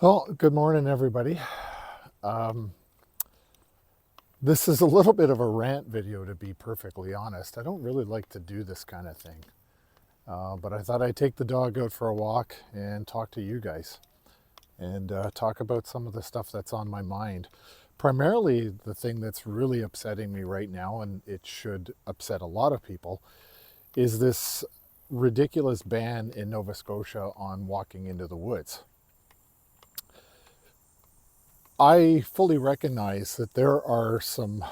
Well, good morning, everybody. Um, this is a little bit of a rant video, to be perfectly honest. I don't really like to do this kind of thing, but I thought I'd take the dog out for a walk and talk to you guys and talk about some of the stuff that's on my mind. Primarily, the thing that's really upsetting me right now, and it should upset a lot of people, is this ridiculous ban in Nova Scotia on walking into the woods. I fully recognize that there are some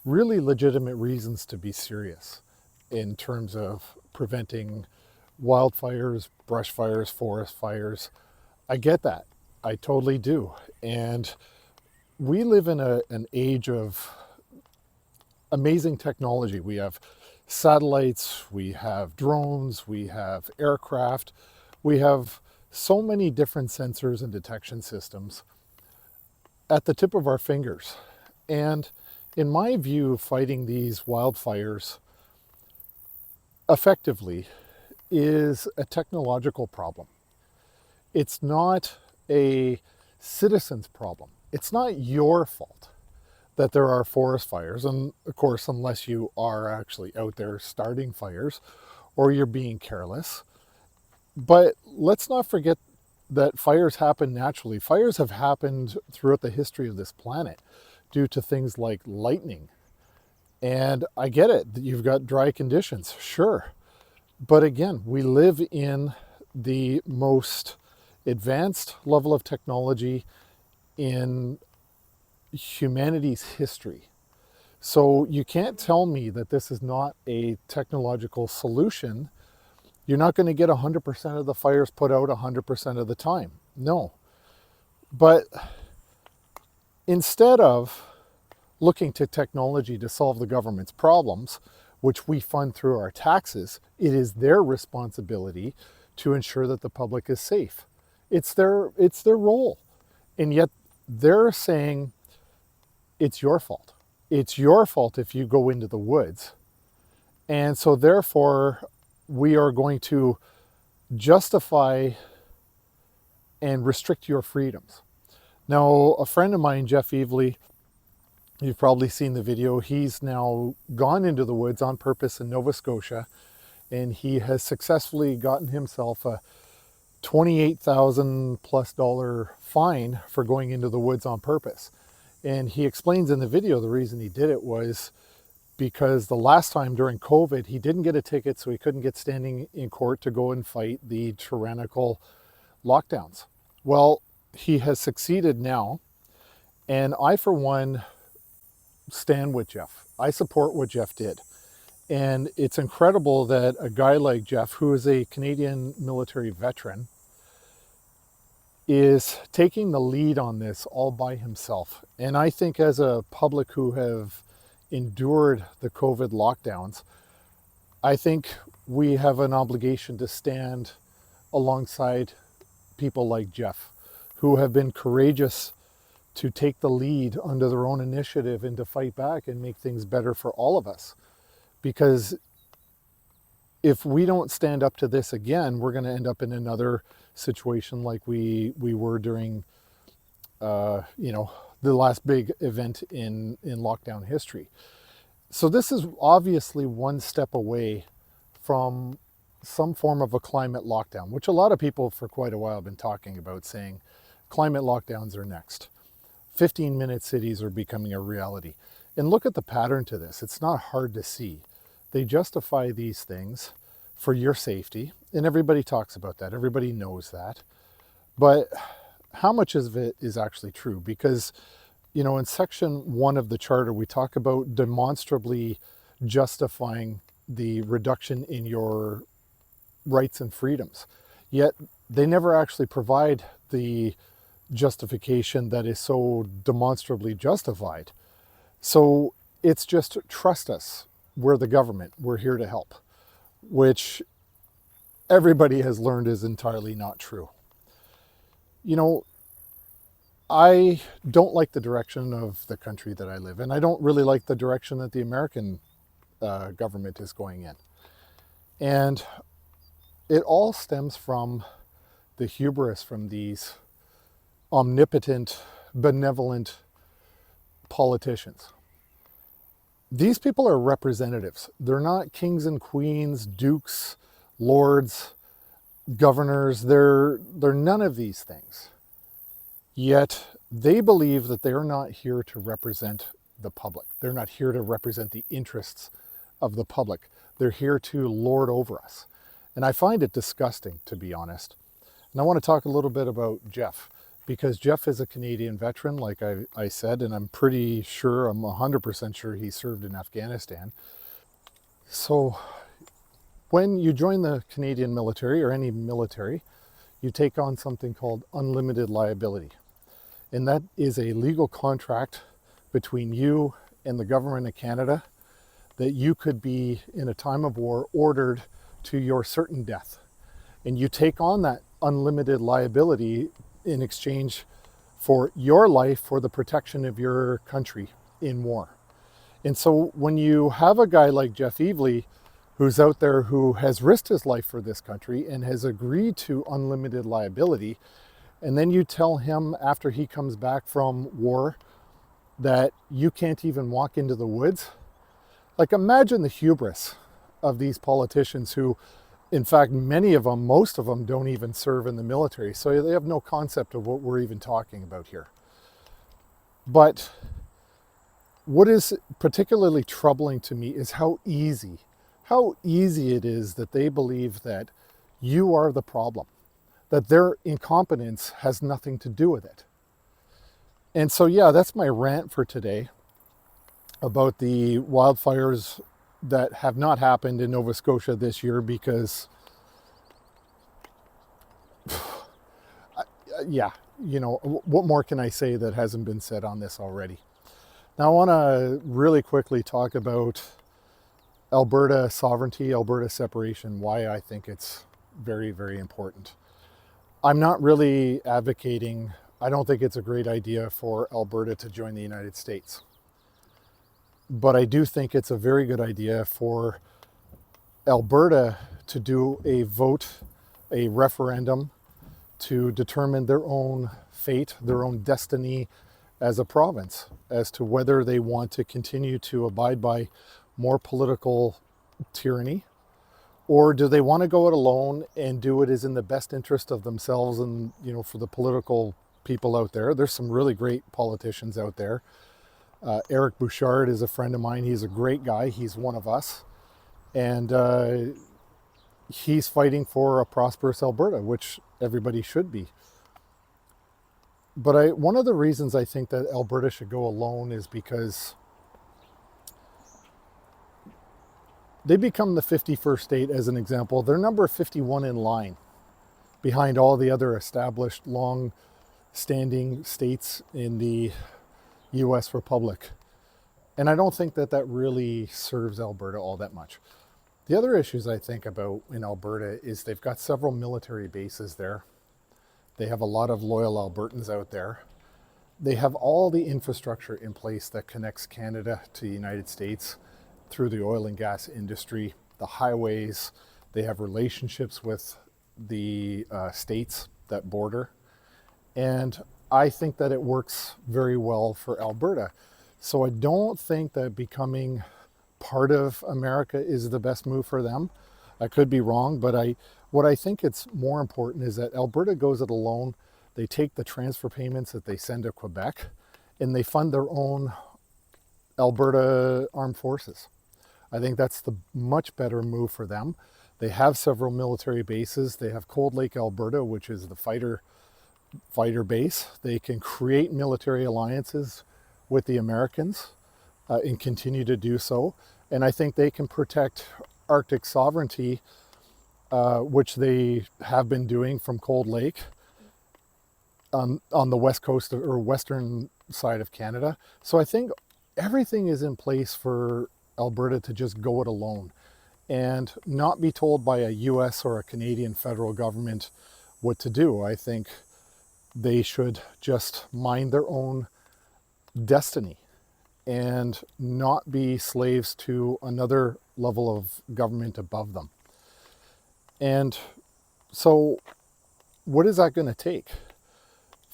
really legitimate reasons to be serious in terms of preventing wildfires, brush fires, forest fires. I get that. I totally do. And we live in an age of amazing technology. We have satellites, we have drones, we have aircraft, we have so many different sensors and detection systems at the tip of our fingers. And in my view, fighting these wildfires effectively is a technological problem. It's not a citizen's problem. It's not your fault that there are forest fires. And of course, unless you are actually out there starting fires or you're being careless. But let's not forget that fires happen naturally. Fires have happened throughout the history of this planet due to things like lightning. And I get it, you've got dry conditions, sure. But again, we live in the most advanced level of technology in humanity's history. So you can't tell me that this is not a technological solution. You're not going to get 100% of the fires put out 100% of the time. No. But instead of looking to technology to solve the government's problems, which we fund through our taxes, it is their responsibility to ensure that the public is safe. It's their role. And yet they're saying it's your fault. It's your fault if you go into the woods. And so therefore, we are going to justify and restrict your freedoms. Now, a friend of mine, Jeff Evely, you've probably seen the video, he's now gone into the woods on purpose in Nova Scotia, and he has successfully gotten himself a $28,000 plus fine for going into the woods on purpose. And he explains in the video the reason he did it was because the last time during COVID, he didn't get a ticket, so he couldn't get standing in court to go and fight the tyrannical lockdowns. Well, he has succeeded now, and I, for one, stand with Jeff. I support what Jeff did. And it's incredible that a guy like Jeff, who is a Canadian military veteran, is taking the lead on this all by himself. And I think as a public who have endured the COVID lockdowns, I think we have an obligation to stand alongside people like Jeff, who have been courageous to take the lead under their own initiative and to fight back and make things better for all of us. Because if we don't stand up to this again, we're going to end up in another situation like we were during the last big event in lockdown history. So this is obviously one step away from some form of a climate lockdown, which a lot of people for quite a while have been talking about, saying climate lockdowns are next. 15-minute cities are becoming a reality. And look at the pattern to this. It's not hard to see. They justify these things for your safety, and everybody talks about that. Everybody knows that. But how much of it is actually true? Because, in section 1 of the charter, we talk about demonstrably justifying the reduction in your rights and freedoms. Yet they never actually provide the justification that is so demonstrably justified. So it's just trust us. We're the government. We're here to help, which everybody has learned is entirely not true. I don't like the direction of the country that I live in. I don't really like the direction that the American government is going in. And it all stems from the hubris from these omnipotent, benevolent politicians. These people are representatives. They're not kings and queens, dukes, lords, governors. They're none of these things. Yet they believe that they're not here to represent the public. They're not here to represent the interests of the public. They're here to lord over us. And I find it disgusting, to be honest. And I want to talk a little bit about Jeff, because Jeff is a Canadian veteran, like I said, and I'm pretty sure, I'm 100% sure he served in Afghanistan. So when you join the Canadian military, or any military, you take on something called unlimited liability. And that is a legal contract between you and the government of Canada that you could be, in a time of war, ordered to your certain death. And you take on that unlimited liability in exchange for your life, for the protection of your country in war. And so when you have a guy like Jeff Evely, who's out there, who has risked his life for this country and has agreed to unlimited liability, and then you tell him after he comes back from war that you can't even walk into the woods. Like, imagine the hubris of these politicians who, in fact, many of them, most of them, don't even serve in the military. So they have no concept of what we're even talking about here. But what is particularly troubling to me is how easy it is that they believe that you are the problem, that their incompetence has nothing to do with it. And so, yeah, that's my rant for today about the wildfires that have not happened in Nova Scotia this year, because yeah, you know, what more can I say that hasn't been said on this already? Now I want to really quickly talk about Alberta sovereignty, Alberta separation, why I think it's very, very important. I'm not really advocating, I don't think it's a great idea for Alberta to join the United States. But I do think it's a very good idea for Alberta to do a vote, a referendum, to determine their own fate, their own destiny as a province, as to whether they want to continue to abide by more political tyranny, or do they want to go it alone and do what is in the best interest of themselves and, you know, for the political people out there. There's some really great politicians out there. Eric Bouchard is a friend of mine. He's a great guy. He's one of us. And he's fighting for a prosperous Alberta, which everybody should be. But one of the reasons I think that Alberta should go alone is because they become the 51st state, as an example. They're number 51 in line behind all the other established, long-standing states in the U.S. Republic. And I don't think that that really serves Alberta all that much. The other issues I think about in Alberta is they've got several military bases there. They have a lot of loyal Albertans out there. They have all the infrastructure in place that connects Canada to the United States through the oil and gas industry, the highways. They have relationships with the states that border. And I think that it works very well for Alberta. So I don't think that becoming part of America is the best move for them. I could be wrong, but what I think it's more important is that Alberta goes it alone. They take the transfer payments that they send to Quebec and they fund their own Alberta Armed Forces. I think that's the much better move for them. They have several military bases. They have Cold Lake, Alberta, which is the fighter base. They can create military alliances with the Americans and continue to do so. And I think they can protect Arctic sovereignty, which they have been doing from Cold Lake on the west coast or western side of Canada. So I think everything is in place for Alberta to just go it alone and not be told by a US or a Canadian federal government what to do. I think they should just mind their own destiny and not be slaves to another level of government above them. And so what is that going to take?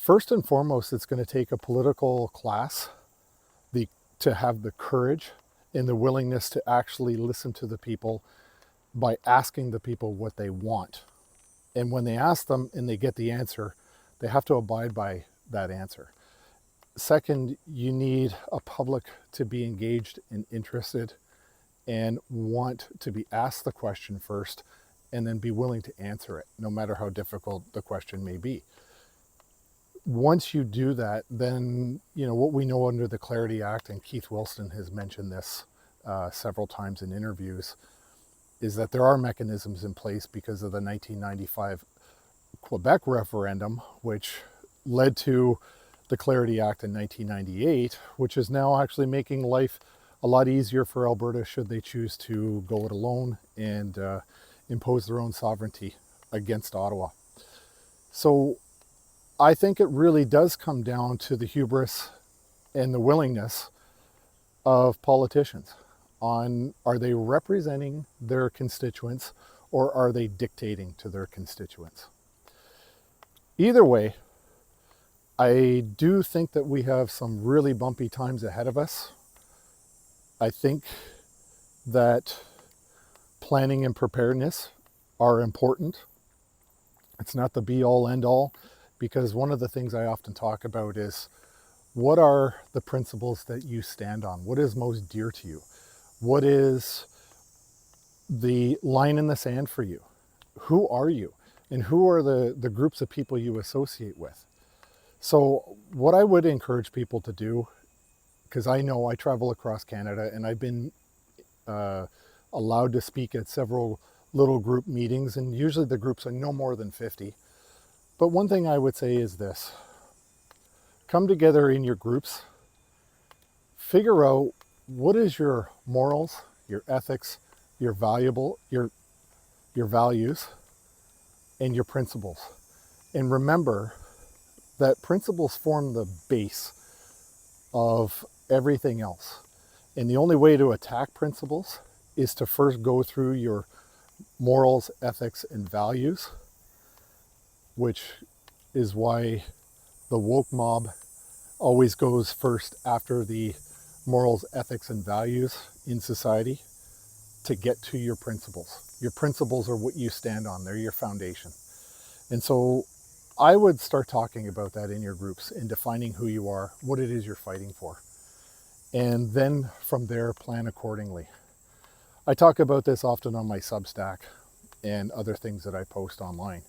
First and foremost, it's going to take a political class to have the courage and the willingness to actually listen to the people by asking the people what they want. And when they ask them and they get the answer, they have to abide by that answer. Second, you need a public to be engaged and interested and want to be asked the question first and then be willing to answer it, no matter how difficult the question may be. Once you do that, then, you know, what we know under the Clarity Act, and Keith Wilson has mentioned this several times in interviews, is that there are mechanisms in place because of the 1995 Quebec referendum, which led to the Clarity Act in 1998, which is now actually making life a lot easier for Alberta should they choose to go it alone and impose their own sovereignty against Ottawa. So I think it really does come down to the hubris and the willingness of politicians on, are they representing their constituents or are they dictating to their constituents? Either way, I do think that we have some really bumpy times ahead of us. I think that planning and preparedness are important. It's not the be-all, end-all, because one of the things I often talk about is, what are the principles that you stand on? What is most dear to you? What is the line in the sand for you? Who are you? And who are the groups of people you associate with? So what I would encourage people to do, because I know I travel across Canada and I've been allowed to speak at several little group meetings, and usually the groups are no more than 50. But one thing I would say is this: come together in your groups, figure out what is your morals, your ethics, your values, and your principles. And remember that principles form the base of everything else. And the only way to attack principles is to first go through your morals, ethics, and values, which is why the woke mob always goes first after the morals, ethics, and values in society to get to your principles. Your principles are what you stand on. They're your foundation. And so I would start talking about that in your groups and defining who you are, what it is you're fighting for. And then from there, plan accordingly. I talk about this often on my Substack and other things that I post online.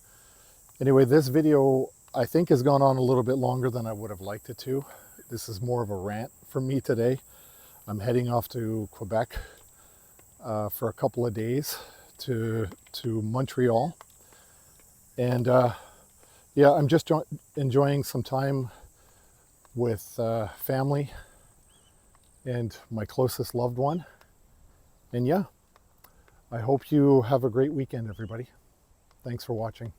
Anyway, this video I think has gone on a little bit longer than I would have liked it to. This is more of a rant from me today. I'm heading off to Quebec for a couple of days to Montreal. And yeah, I'm just enjoying some time with family and my closest loved one. And yeah, I hope you have a great weekend, everybody. Thanks for watching.